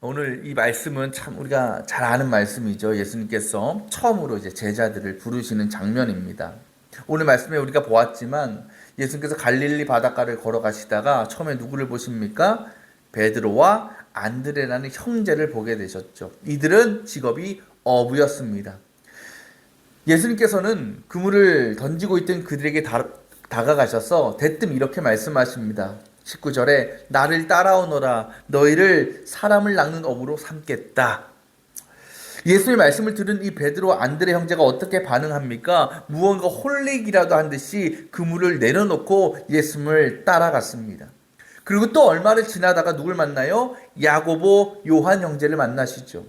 오늘 이 말씀은 참 우리가 잘 아는 말씀이죠. 예수님께서 처음으로 이제 제자들을 부르시는 장면입니다. 오늘 말씀에 우리가 보았지만 예수님께서 갈릴리 바닷가를 걸어가시다가 처음에 누구를 보십니까? 베드로와 안드레라는 형제를 보게 되셨죠. 이들은 직업이 어부였습니다. 예수님께서는 그물을 던지고 있던 그들에게 다가가셔서 대뜸 이렇게 말씀하십니다. 19절에 나를 따라오너라 너희를 사람을 낚는 어부로 삼겠다. 예수의 말씀을 들은 이 베드로 안드레 형제가 어떻게 반응합니까? 무언가 홀리기라도 한 듯이 그물을 내려놓고 예수님을 따라갔습니다. 그리고 또 얼마를 지나다가 누굴 만나요? 야고보, 요한 형제를 만나시죠.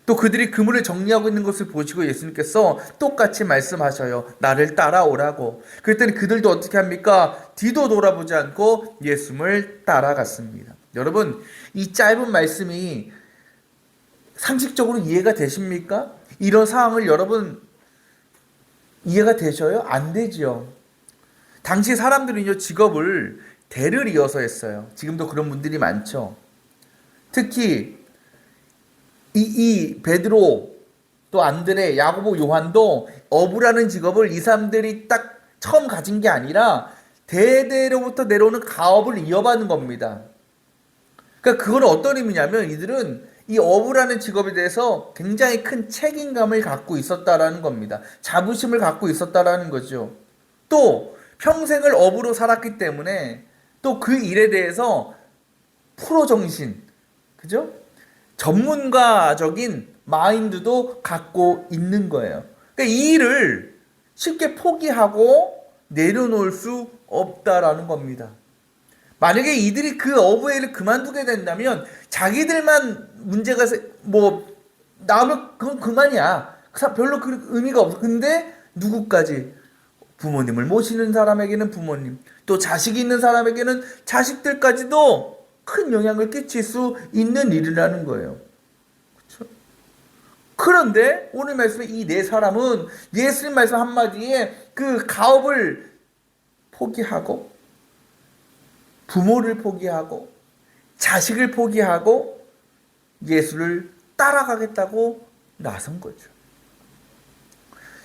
또 그들이 그물을 정리하고 있는 것을 보시고 예수님께서 똑같이 말씀하셔요. 나를 따라오라고. 그랬더니 그들도 어떻게 합니까? 뒤도 돌아보지 않고 예수님을 따라갔습니다. 여러분, 이 짧은 말씀이 상식적으로 이해가 되십니까? 이런 상황을 여러분 이해가 되셔요? 안 되죠. 당시 사람들은요, 직업을 대를 이어서 했어요. 지금도 그런 분들이 많죠. 특히 이 베드로 또 안드레, 야고보, 요한도 어부라는 직업을 이 사람들이 딱 처음 가진 게 아니라 대대로부터 내려오는 가업을 이어받는 겁니다. 그러니까 그건 어떤 의미냐면 이들은 이 어부라는 직업에 대해서 굉장히 큰 책임감을 갖고 있었다라는 겁니다. 자부심을 갖고 있었다라는 거죠. 또 평생을 어부로 살았기 때문에 또 그 일에 대해서 프로 정신, 그죠? 전문가적인 마인드도 갖고 있는 거예요. 그러니까 이 일을 쉽게 포기하고 내려놓을 수 없다라는 겁니다. 만약에 이들이 그 어부의 일을 그만두게 된다면 자기들만 문제가 나오면 그건 그만이야. 별로 그 의미가 없어. 근데 누구까지? 부모님을 모시는 사람에게는 부모님, 또 자식이 있는 사람에게는 자식들까지도 큰 영향을 끼칠 수 있는 일이라는 거예요. 그렇죠? 그런데 오늘 말씀에 이 네 사람은 예수님 말씀 한마디에 그 가업을 포기하고 부모를 포기하고 자식을 포기하고 예수를 따라가겠다고 나선 거죠.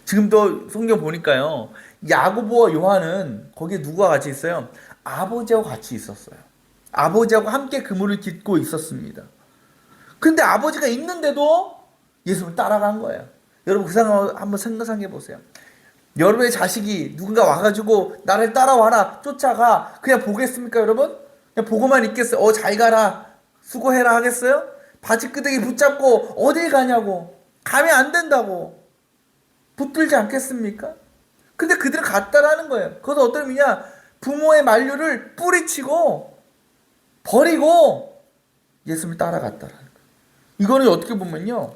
지금도 성경 보니까요, 야고보와 요한은 거기에 누구와 같이 있어요? 아버지하고 같이 있었어요. 아버지하고 함께 그물을 깃고 있었습니다. 근데 아버지가 있는데도 예수를 따라간 거예요. 여러분 그 상황 한번 생각해 보세요. 여러분의 자식이 누군가 와가지고 나를 따라와라 쫓아가 그냥 보겠습니까 여러분? 그냥 보고만 있겠어요? 잘 가라 수고해라 하겠어요? 바지끄댕이 붙잡고 어딜 가냐고 가면 안 된다고 붙들지 않겠습니까? 근데 그들은 갔다라는 거예요. 그것은 어떤 의미냐? 부모의 만류를 뿌리치고 버리고 예수님을 따라갔다라는 거예요. 이거는 어떻게 보면요,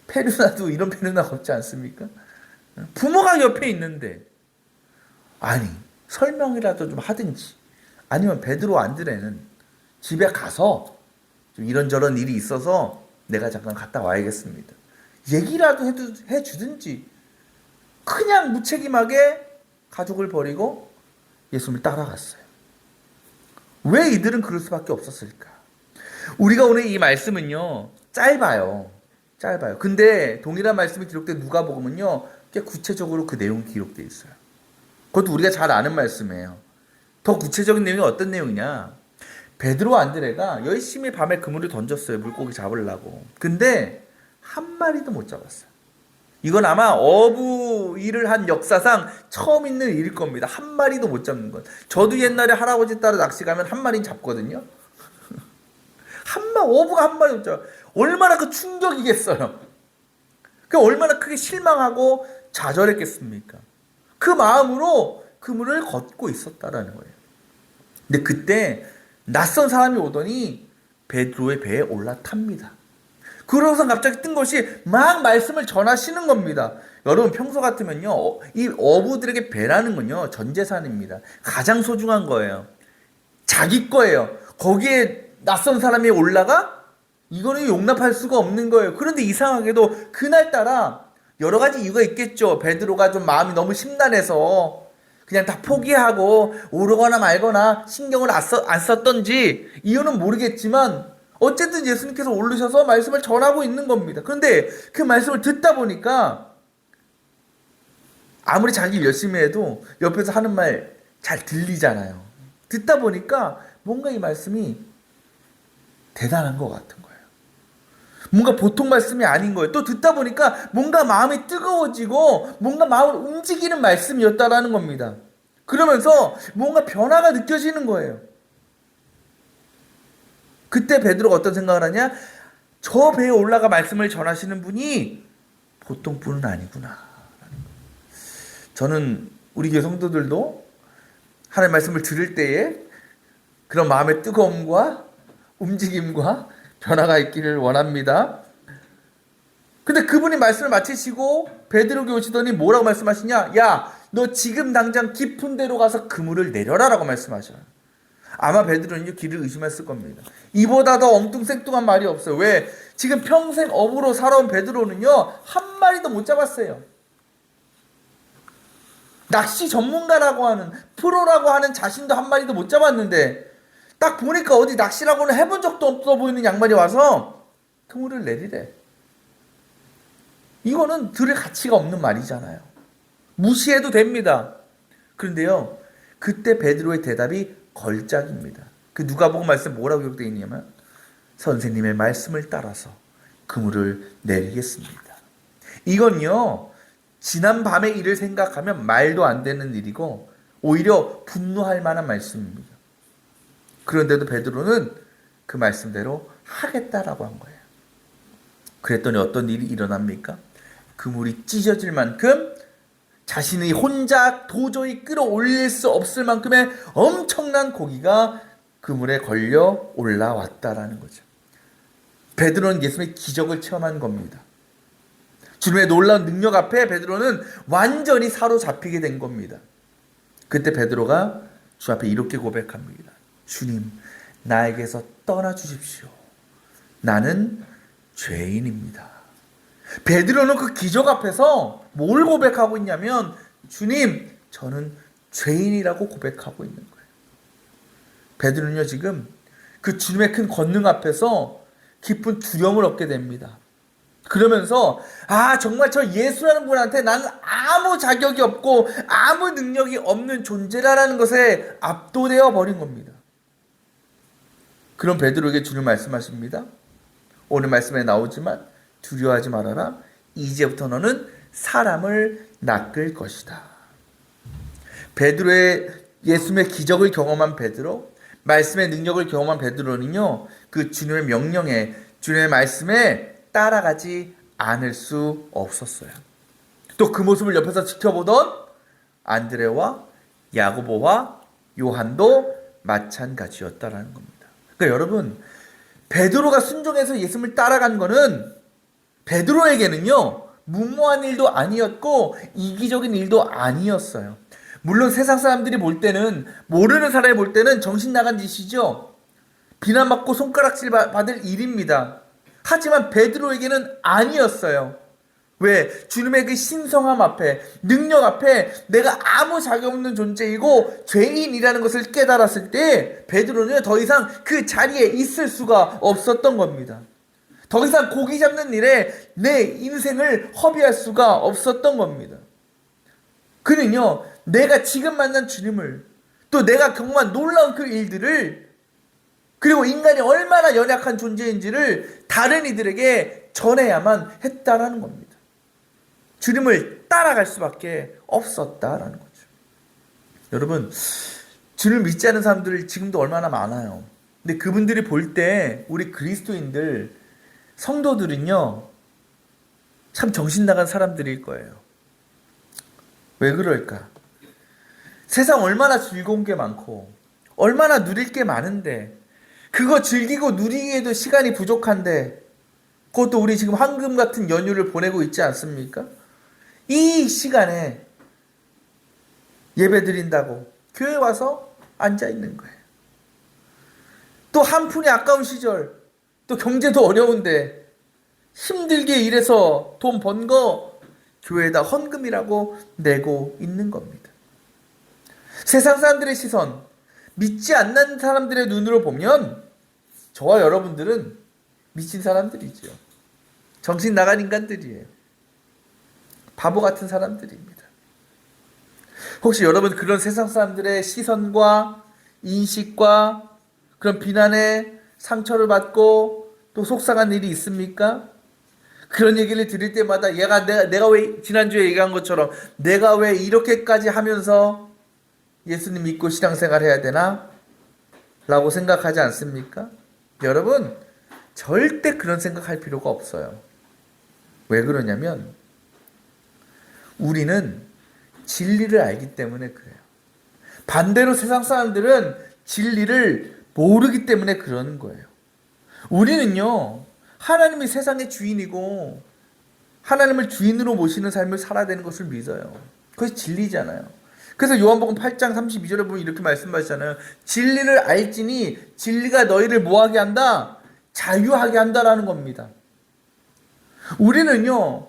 페르나도 이런 페르나가 없지 않습니까? 부모가 옆에 있는데 아니 설명이라도 좀 하든지 아니면 베드로 안드레는 집에 가서 좀 이런저런 일이 있어서 내가 잠깐 갔다 와야겠습니다. 얘기라도 해주든지 그냥 무책임하게 가족을 버리고 예수님을 따라갔어요. 왜 이들은 그럴 수밖에 없었을까? 우리가 오늘 이 말씀은요 짧아요. 근데 동일한 말씀이 기록된 누가복음은요 꽤 구체적으로 그 내용이 기록되어 있어요. 그것도 우리가 잘 아는 말씀이에요. 더 구체적인 내용이 어떤 내용이냐? 베드로 안드레가 열심히 밤에 그물을 던졌어요. 물고기 잡으려고. 근데 한 마리도 못 잡았어요. 이건 아마 어부 일을 한 역사상 처음 있는 일일 겁니다. 한 마리도 못 잡는 건. 저도 옛날에 할아버지 따라 낚시 가면 한 마리는 잡거든요. 어부가 한 마리 못 잡아. 얼마나 그 충격이겠어요. 그 얼마나 크게 실망하고 좌절했겠습니까? 그 마음으로 그물을 걷고 있었다라는 거예요. 근데 그때 낯선 사람이 오더니 베드로의 배에 올라탑니다. 그러고서 갑자기 뜬 것이 막 말씀을 전하시는 겁니다. 여러분 평소 같으면요 이 어부들에게 배라는 건요 전 재산입니다. 가장 소중한 거예요. 자기 거예요. 거기에 낯선 사람이 올라가? 이거는 용납할 수가 없는 거예요. 그런데 이상하게도 그날따라 여러 가지 이유가 있겠죠. 베드로가 좀 마음이 너무 심란해서 그냥 다 포기하고 오르거나 말거나 신경을 안 썼던지 이유는 모르겠지만 어쨌든 예수님께서 오르셔서 말씀을 전하고 있는 겁니다. 그런데 그 말씀을 듣다 보니까 아무리 자기 열심히 해도 옆에서 하는 말 잘 들리잖아요. 듣다 보니까 뭔가 이 말씀이 대단한 것 같은 거예요. 뭔가 보통 말씀이 아닌 거예요. 또 듣다 보니까 뭔가 마음이 뜨거워지고 뭔가 마음을 움직이는 말씀이었다라는 겁니다. 그러면서 뭔가 변화가 느껴지는 거예요. 그때 베드로가 어떤 생각을 하냐? 저 배에 올라가 말씀을 전하시는 분이 보통 분은 아니구나. 저는 우리 교회 성도들도 하나님의 말씀을 들을 때에 그런 마음의 뜨거움과 움직임과 변화가 있기를 원합니다. 근데 그분이 말씀을 마치시고 베드로에게 오시더니 뭐라고 말씀하시냐? 야, 너 지금 당장 깊은 데로 가서 그물을 내려라 라고 말씀하셔요. 아마 베드로는 길을 의심했을 겁니다. 이보다 더 엉뚱생뚱한 말이 없어요. 왜? 지금 평생 어부로 살아온 베드로는요, 한 마리도 못 잡았어요. 낚시 전문가라고 하는, 프로라고 하는 자신도 한 마리도 못 잡았는데 딱 보니까 어디 낚시라고는 해본 적도 없어 보이는 양반이 와서 그물을 내리래. 이거는 들을 가치가 없는 말이잖아요. 무시해도 됩니다. 그런데요, 그때 베드로의 대답이 걸작입니다. 그 누가복음 말씀 뭐라고 기록되어 있냐면 선생님의 말씀을 따라서 그물을 내리겠습니다. 이건요, 지난 밤의 일을 생각하면 말도 안 되는 일이고 오히려 분노할 만한 말씀입니다. 그런데도 베드로는 그 말씀대로 하겠다라고 한 거예요. 그랬더니 어떤 일이 일어납니까? 그물이 찢어질 만큼 자신이 혼자 도저히 끌어올릴 수 없을 만큼의 엄청난 고기가 그물에 걸려 올라왔다라는 거죠. 베드로는 예수님의 기적을 체험한 겁니다. 주님의 놀라운 능력 앞에 베드로는 완전히 사로잡히게 된 겁니다. 그때 베드로가 주 앞에 이렇게 고백합니다. 주님, 나에게서 떠나주십시오. 나는 죄인입니다. 베드로는 그 기적 앞에서 뭘 고백하고 있냐면 주님, 저는 죄인이라고 고백하고 있는 거예요. 베드로는요, 지금 그 주님의 큰 권능 앞에서 깊은 두려움을 얻게 됩니다. 그러면서 정말 저 예수라는 분한테 나는 아무 자격이 없고 아무 능력이 없는 존재라는 것에 압도되어 버린 겁니다. 그럼 베드로에게 주님 말씀하십니다. 오늘 말씀에 나오지만 두려워하지 말아라. 이제부터 너는 사람을 낚을 것이다. 베드로의 예수님의 기적을 경험한 베드로, 말씀의 능력을 경험한 베드로는요, 그 주님의 명령에, 주님의 말씀에 따라가지 않을 수 없었어요. 또 그 모습을 옆에서 지켜보던 안드레와 야고보와 요한도 마찬가지였다라는 겁니다. 그러니까 여러분, 베드로가 순종해서 예수님을 따라간 거는 베드로에게는요, 무모한 일도 아니었고 이기적인 일도 아니었어요. 물론 세상 사람들이 볼 때는, 모르는 사람이 볼 때는 정신 나간 짓이죠. 비난받고 손가락질 받을 일입니다. 하지만 베드로에게는 아니었어요. 왜? 주님의 그 신성함 앞에, 능력 앞에 내가 아무 자격 없는 존재이고 죄인이라는 것을 깨달았을 때 베드로는 더 이상 그 자리에 있을 수가 없었던 겁니다. 더 이상 고기 잡는 일에 내 인생을 허비할 수가 없었던 겁니다. 그는요, 내가 지금 만난 주님을, 또 내가 경험한 놀라운 그 일들을, 그리고 인간이 얼마나 연약한 존재인지를 다른 이들에게 전해야만 했다라는 겁니다. 주님을 따라갈 수밖에 없었다라는 거죠. 여러분, 주님을 믿지 않는 사람들 지금도 얼마나 많아요. 근데 그분들이 볼 때 우리 그리스도인들, 성도들은요, 참 정신 나간 사람들일 거예요. 왜 그럴까? 세상 얼마나 즐거운 게 많고 얼마나 누릴 게 많은데 그거 즐기고 누리기에도 시간이 부족한데, 그것도 우리 지금 황금 같은 연휴를 보내고 있지 않습니까? 이 시간에 예배 드린다고 교회 와서 앉아 있는 거예요. 또 한 푼이 아까운 시절, 또 경제도 어려운데 힘들게 일해서 돈 번 거 교회에다 헌금이라고 내고 있는 겁니다. 세상 사람들의 시선, 믿지 않는 사람들의 눈으로 보면 저와 여러분들은 미친 사람들이죠. 정신 나간 인간들이에요. 바보 같은 사람들입니다. 혹시 여러분 그런 세상 사람들의 시선과 인식과 그런 비난에 상처를 받고 또 속상한 일이 있습니까? 그런 얘기를 들을 때마다 내가 왜 지난주에 얘기한 것처럼 내가 왜 이렇게까지 하면서 예수님 믿고 신앙생활 해야 되나? 라고 생각하지 않습니까? 여러분 절대 그런 생각할 필요가 없어요. 왜 그러냐면 우리는 진리를 알기 때문에 그래요. 반대로 세상 사람들은 진리를 모르기 때문에 그러는 거예요. 우리는요, 하나님이 세상의 주인이고 하나님을 주인으로 모시는 삶을 살아야 되는 것을 믿어요. 그것이 진리잖아요. 그래서 요한복음 8장 32절에 보면 이렇게 말씀하시잖아요. 진리를 알지니 진리가 너희를 뭐하게 한다? 자유하게 한다라는 겁니다. 우리는요,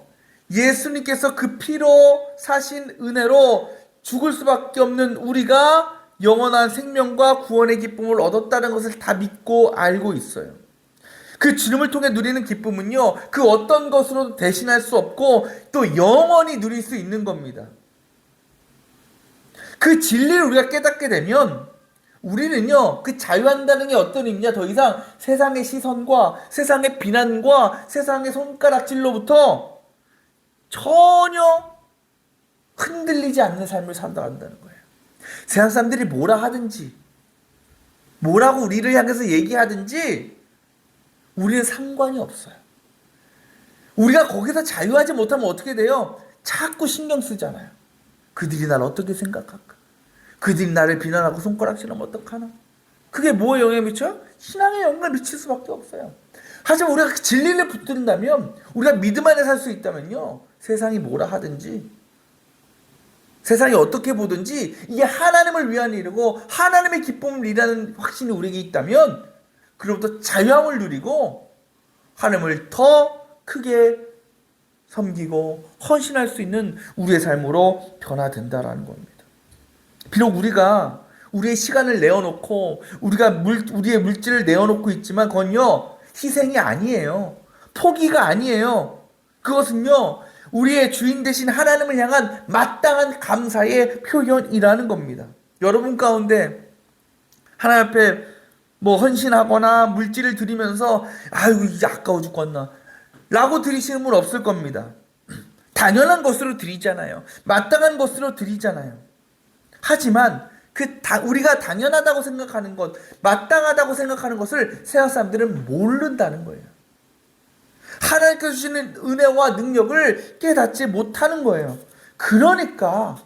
예수님께서 그 피로 사신 은혜로 죽을 수밖에 없는 우리가 영원한 생명과 구원의 기쁨을 얻었다는 것을 다 믿고 알고 있어요. 그 주님을 통해 누리는 기쁨은요, 그 어떤 것으로도 대신할 수 없고 또 영원히 누릴 수 있는 겁니다. 그 진리를 우리가 깨닫게 되면 우리는요, 그 자유한다는 게 어떤 의미냐? 더 이상 세상의 시선과 세상의 비난과 세상의 손가락질로부터 전혀 흔들리지 않는 삶을 살아간다는 거예요. 세상 사람들이 뭐라 하든지, 뭐라고 우리를 향해서 얘기하든지, 우리는 상관이 없어요. 우리가 거기서 자유하지 못하면 어떻게 돼요? 자꾸 신경 쓰잖아요. 그들이 나를 어떻게 생각할까? 그들이 나를 비난하고 손가락질하면 어떡하나? 그게 뭐에 영향을 미쳐요? 신앙에 영향을 미칠 수밖에 없어요. 하지만 우리가 그 진리를 붙든다면, 우리가 믿음 안에 살 수 있다면요, 세상이 뭐라 하든지, 세상이 어떻게 보든지 이게 하나님을 위한 일이고 하나님의 기쁨을 일하는 확신이 우리에게 있다면 그로부터 자유함을 누리고 하나님을 더 크게 섬기고 헌신할 수 있는 우리의 삶으로 변화된다라는 겁니다. 비록 우리가 우리의 시간을 내어놓고 우리의 물질을 내어놓고 있지만 그건요, 희생이 아니에요. 포기가 아니에요. 그것은요, 우리의 주인 되신 하나님을 향한 마땅한 감사의 표현이라는 겁니다. 여러분 가운데 하나님 앞에 헌신하거나 물질을 드리면서 아이고 이게 아까워 죽겠나 라고 드리시는 분 없을 겁니다. 당연한 것으로 드리잖아요. 마땅한 것으로 드리잖아요. 하지만 우리가 당연하다고 생각하는 것, 마땅하다고 생각하는 것을 세상 사람들은 모른다는 거예요. 하나님께서 주시는 은혜와 능력을 깨닫지 못하는 거예요. 그러니까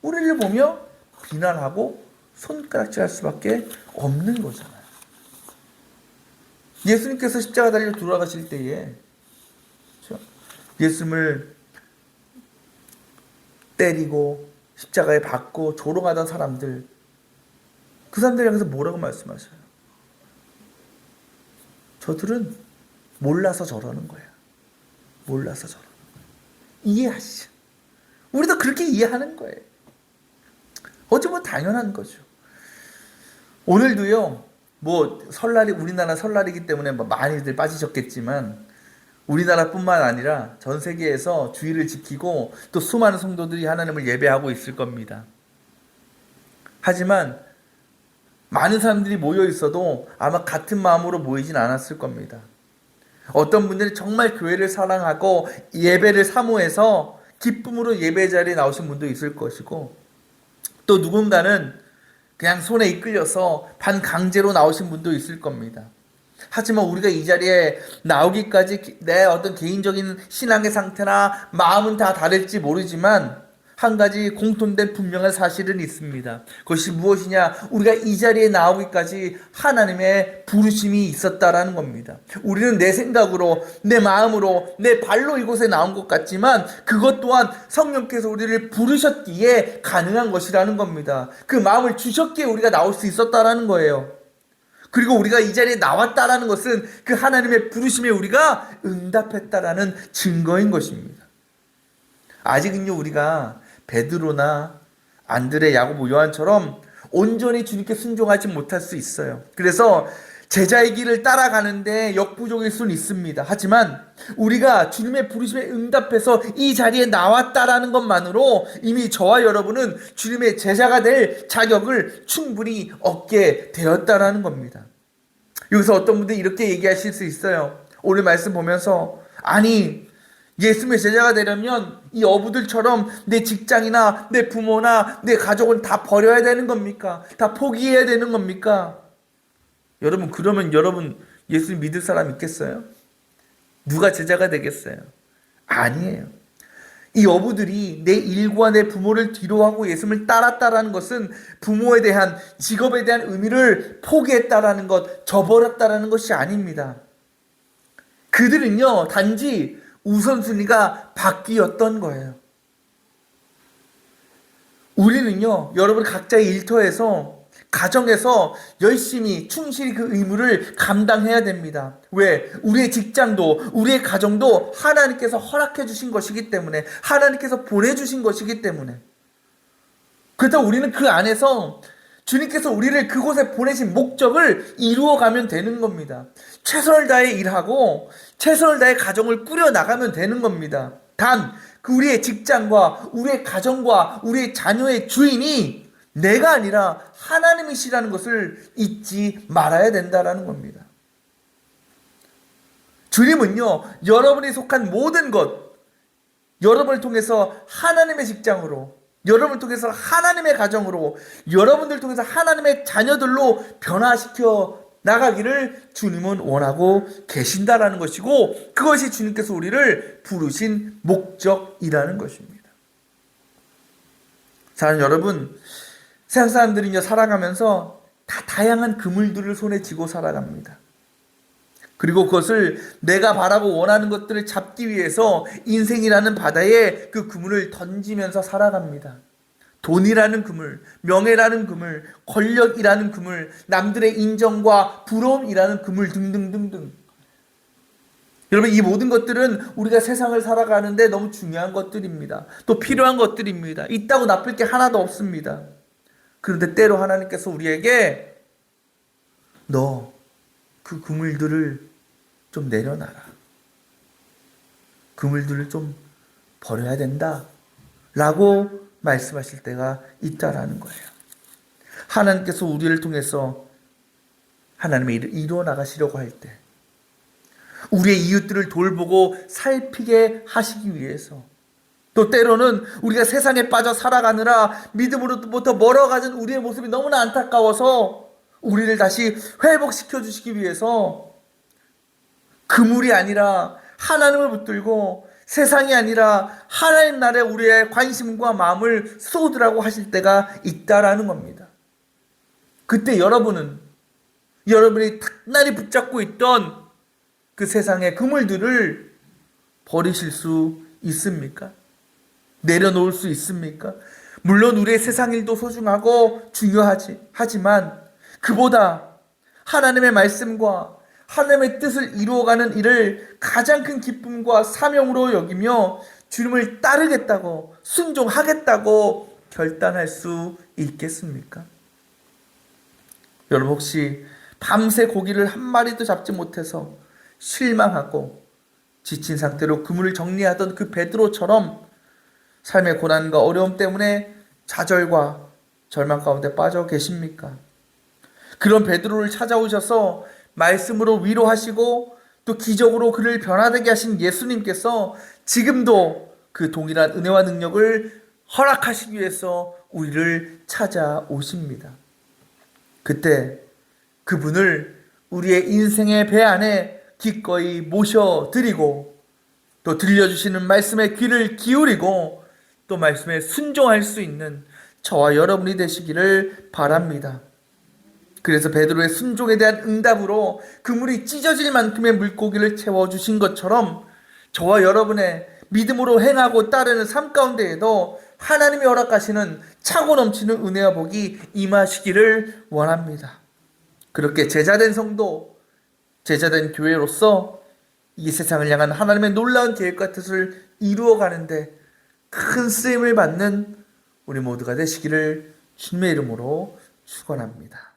우리를 보며 비난하고 손가락질할 수밖에 없는 거잖아요. 예수님께서 십자가 달려 돌아가실 때에 예수님을 때리고 십자가에 박고 조롱하던 사람들, 그 사람들 향해서 뭐라고 말씀하셔요? 저들은 몰라서 저러는 거예요. 몰라서 저러는 거예요. 이해하시죠? 우리도 그렇게 이해하는 거예요. 어찌 보면 당연한 거죠. 오늘도요, 우리나라 설날이기 때문에 많이들 빠지셨겠지만, 우리나라뿐만 아니라 전 세계에서 주의를 지키고 또 수많은 성도들이 하나님을 예배하고 있을 겁니다. 하지만 많은 사람들이 모여 있어도 아마 같은 마음으로 모이진 않았을 겁니다. 어떤 분들은 정말 교회를 사랑하고 예배를 사모해서 기쁨으로 예배 자리에 나오신 분도 있을 것이고, 또 누군가는 그냥 손에 이끌려서 반강제로 나오신 분도 있을 겁니다. 하지만 우리가 이 자리에 나오기까지 내 어떤 개인적인 신앙의 상태나 마음은 다 다를지 모르지만 한 가지 공통된 분명한 사실은 있습니다. 그것이 무엇이냐? 우리가 이 자리에 나오기까지 하나님의 부르심이 있었다라는 겁니다. 우리는 내 생각으로, 내 마음으로, 내 발로 이곳에 나온 것 같지만 그것 또한 성령께서 우리를 부르셨기에 가능한 것이라는 겁니다. 그 마음을 주셨기에 우리가 나올 수 있었다라는 거예요. 그리고 우리가 이 자리에 나왔다라는 것은 그 하나님의 부르심에 우리가 응답했다라는 증거인 것입니다. 아직은요, 우리가 베드로나 안드레, 야고보, 요한처럼 온전히 주님께 순종하지 못할 수 있어요. 그래서 제자의 길을 따라가는데 역부족일 수는 있습니다. 하지만 우리가 주님의 부르심에 응답해서 이 자리에 나왔다라는 것만으로 이미 저와 여러분은 주님의 제자가 될 자격을 충분히 얻게 되었다라는 겁니다. 여기서 어떤 분들이 이렇게 얘기하실 수 있어요. 오늘 말씀 보면서 아니 예수님의 제자가 되려면 이 어부들처럼 내 직장이나 내 부모나 내 가족은 다 버려야 되는 겁니까? 다 포기해야 되는 겁니까? 여러분 그러면 여러분 예수님 믿을 사람 있겠어요? 누가 제자가 되겠어요? 아니에요. 이 어부들이 내 일과 내 부모를 뒤로하고 예수님을 따랐다라는 것은 부모에 대한 직업에 대한 의미를 포기했다라는 것, 저버렸다라는 것이 아닙니다. 그들은요 단지 우선순위가 바뀌었던 거예요. 우리는요 여러분 각자의 일터에서 가정에서 열심히 충실히 그 의무를 감당해야 됩니다. 왜? 우리의 직장도 우리의 가정도 하나님께서 허락해 주신 것이기 때문에, 하나님께서 보내주신 것이기 때문에, 그렇다고 우리는 그 안에서 주님께서 우리를 그곳에 보내신 목적을 이루어가면 되는 겁니다. 최선을 다해 일하고 최선을 다해 가정을 꾸려나가면 되는 겁니다. 단 그 우리의 직장과 우리의 가정과 우리의 자녀의 주인이 내가 아니라 하나님이시라는 것을 잊지 말아야 된다라는 겁니다. 주님은요 여러분이 속한 모든 것, 여러분을 통해서 하나님의 직장으로, 여러분을 통해서 하나님의 가정으로, 여러분들 통해서 하나님의 자녀들로 변화시켜 나가기를 주님은 원하고 계신다라는 것이고, 그것이 주님께서 우리를 부르신 목적이라는 것입니다. 사랑하는 여러분, 세상 사람들이 살아가면서 다 다양한 그물들을 손에 쥐고 살아갑니다. 그리고 그것을 내가 바라고 원하는 것들을 잡기 위해서 인생이라는 바다에 그 그물을 던지면서 살아갑니다. 돈이라는 그물, 명예라는 그물, 권력이라는 그물, 남들의 인정과 부러움이라는 그물 등등등등. 여러분 이 모든 것들은 우리가 세상을 살아가는데 너무 중요한 것들입니다. 또 필요한 것들입니다. 있다고 나쁠 게 하나도 없습니다. 그런데 때로 하나님께서 우리에게 너 그 그물들을 좀 내려놔라. 그물들을 좀 버려야 된다. 라고 말씀하실 때가 있다라는 거예요. 하나님께서 우리를 통해서 하나님의 일을 이루어 나가시려고 할 때, 우리의 이웃들을 돌보고 살피게 하시기 위해서, 또 때로는 우리가 세상에 빠져 살아가느라 믿음으로부터 멀어가는 우리의 모습이 너무나 안타까워서 우리를 다시 회복시켜 주시기 위해서 그물이 아니라 하나님을 붙들고 세상이 아니라 하나님 나라에 우리의 관심과 마음을 쏟으라고 하실 때가 있다라는 겁니다. 그때 여러분이 탁날이 붙잡고 있던 그 세상의 그물들을 버리실 수 있습니까? 내려놓을 수 있습니까? 물론 우리의 세상 일도 소중하고 하지만 그보다 하나님의 말씀과 하나님의 뜻을 이루어가는 일을 가장 큰 기쁨과 사명으로 여기며 주님을 따르겠다고, 순종하겠다고 결단할 수 있겠습니까? 여러분 혹시 밤새 고기를 한 마리도 잡지 못해서 실망하고 지친 상태로 그물을 정리하던 그 베드로처럼 삶의 고난과 어려움 때문에 좌절과 절망 가운데 빠져 계십니까? 그런 베드로를 찾아오셔서 말씀으로 위로하시고 또 기적으로 그를 변화되게 하신 예수님께서 지금도 그 동일한 은혜와 능력을 허락하시기 위해서 우리를 찾아오십니다. 그때 그분을 우리의 인생의 배 안에 기꺼이 모셔드리고 또 들려주시는 말씀에 귀를 기울이고 또 말씀에 순종할 수 있는 저와 여러분이 되시기를 바랍니다. 그래서 베드로의 순종에 대한 응답으로 그물이 찢어질 만큼의 물고기를 채워주신 것처럼 저와 여러분의 믿음으로 행하고 따르는 삶 가운데에도 하나님이 허락하시는 차고 넘치는 은혜와 복이 임하시기를 원합니다. 그렇게 제자된 성도, 제자된 교회로서 이 세상을 향한 하나님의 놀라운 계획과 뜻을 이루어가는데 큰 쓰임을 받는 우리 모두가 되시기를 주님의 이름으로 축원합니다.